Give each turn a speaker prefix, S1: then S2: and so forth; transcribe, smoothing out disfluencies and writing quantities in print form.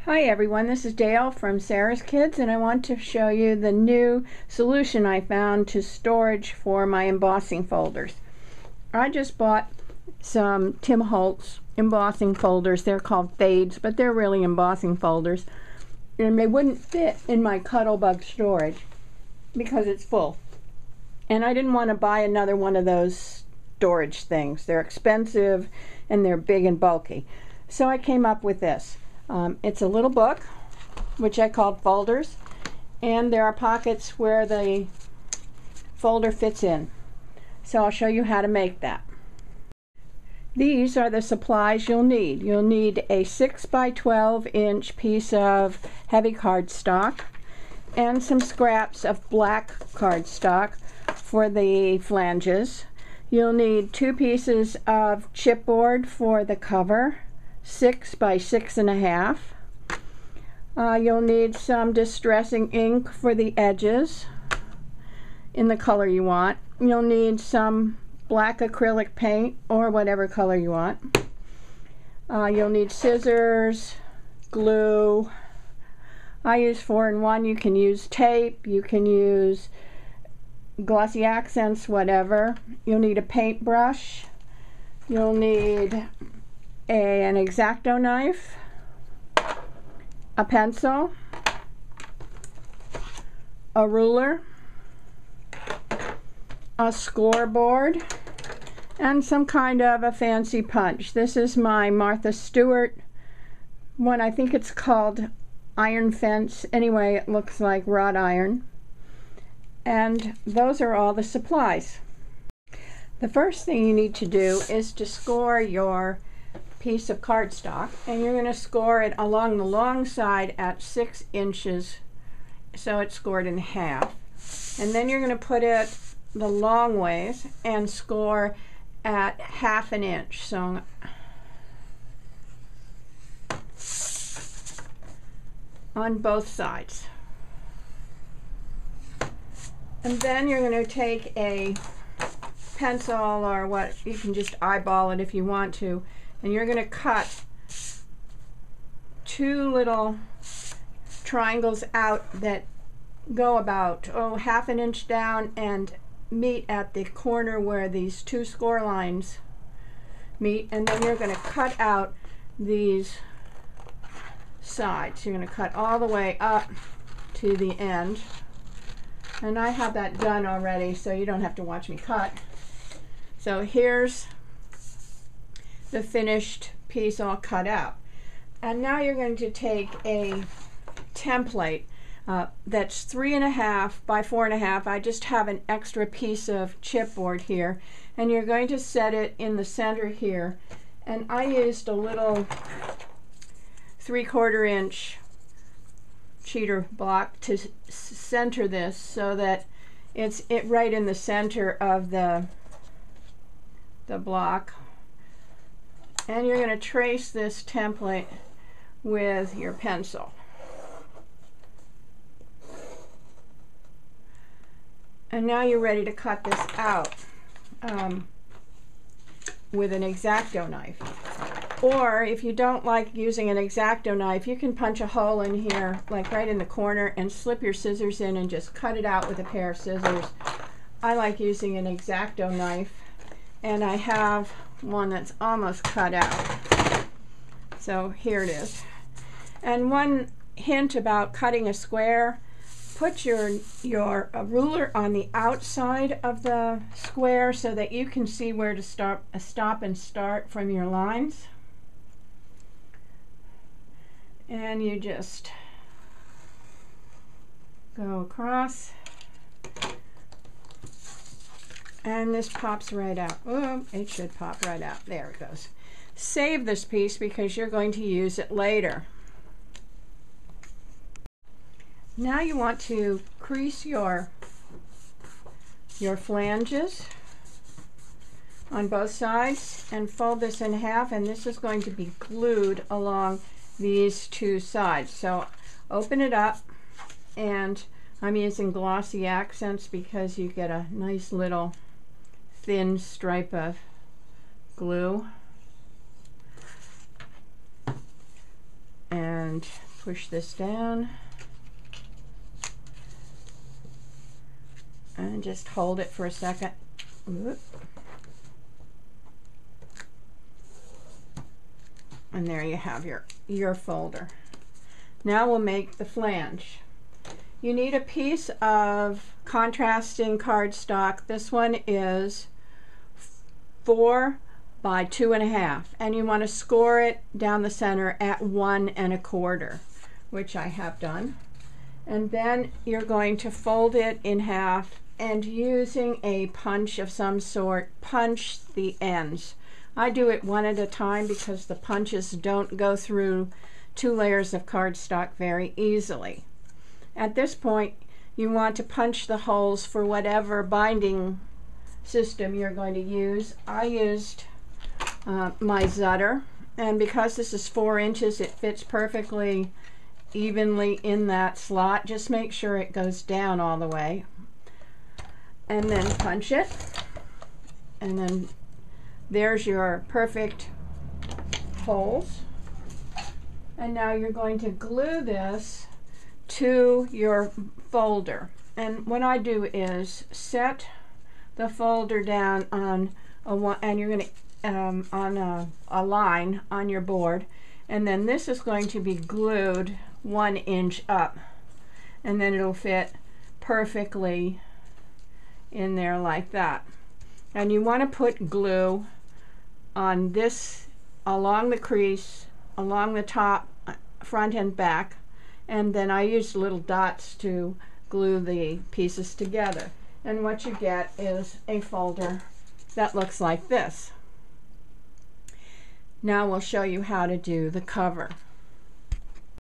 S1: Hi everyone, this is Dale from Sarah's Kids, and I want to show you the new solution I found to storage for my embossing folders. I just bought some Tim Holtz embossing folders. They're called fades, but they're really embossing folders. And they wouldn't fit in my Cuttlebug storage because it's full. And I didn't want to buy another one of those storage things. They're expensive and they're big and bulky. So I came up with this. It's a little book, which I called folders, and there are pockets where the folder fits in. So I'll show you how to make that. These are the supplies you'll need. You'll need a 6 by 12 inch piece of heavy cardstock and some scraps of black cardstock for the flanges. You'll need 2 pieces of chipboard for the cover, 6 by 6.5. You'll need some distressing ink for the edges in the color you want. You'll need some black acrylic paint or whatever color you want. You'll need scissors, glue. I use 4-in-1. You can use tape, you can use glossy accents, whatever. You'll need a paintbrush. You'll need an X-Acto knife, a pencil, a ruler, a scoreboard, and some kind of a fancy punch. This is my Martha Stewart one. I think it's called Iron Fence. Anyway, it looks like wrought iron. And those are all the supplies. The first thing you need to do is to score your piece of cardstock, and you're going to score it along the long side at 6 inches, so it's scored in half. And then you're going to put it the long ways and score at 1/2 inch. So on both sides. And then you're going to take a pencil, or what, you can just eyeball it if you want to, and you're going to cut 2 little triangles out that go about 1/2 inch down and meet at the corner where these 2 score lines meet. And then you're going to cut out these sides. You're going to cut all the way up to the end, and I have that done already, so you don't have to watch me cut. So here's the finished piece all cut out. And now you're going to take a template that's 3.5 by 4.5. I just have an extra piece of chipboard here, and you're going to set it in the center here. And I used a little 3/4 inch cheater block to center this so that it's right in the center of the block. And you're going to trace this template with your pencil. And now you're ready to cut this out with an X-Acto knife. Or if you don't like using an X-Acto knife, you can punch a hole in here, like right in the corner, and slip your scissors in and just cut it out with a pair of scissors. I like using an X-Acto knife, and I have one that's almost cut out. So here it is. And one hint about cutting a square: put your ruler on the outside of the square so that you can see where to stop and start from your lines. And you just go across, and this pops right out. Oh, it should pop right out. There it goes. Save this piece because you're going to use it later. Now you want to crease your flanges on both sides and fold this in half, and this is going to be glued along these 2 sides. So open it up, and I'm using glossy accents because you get a nice little thin stripe of glue. And and push this down and just hold it for a second. Whoop. And there you have your folder. Now we'll make the flange. You need a piece of contrasting cardstock. This one is 4 by 2.5, and you want to score it down the center at 1 1/4, which I have done. And then you're going to fold it in half, and using a punch of some sort, punch the ends. I do it one at a time because the punches don't go through 2 layers of cardstock very easily. At this point, you want to punch the holes for whatever binding system you're going to use. I used my Zutter, and because this is 4 inches, it fits perfectly evenly in that slot. Just make sure it goes down all the way, and then punch it, and then there's your perfect holes. And now you're going to glue this to your folder. And what I do is set the folder down on and you're going to on a line on your board, and then this is going to be glued 1 inch up, and then it'll fit perfectly in there like that. And you want to put glue on this along the crease, along the top, front and back, and then I use little dots to glue the pieces together. And what you get is a folder that looks like this. Now we'll show you how to do the cover.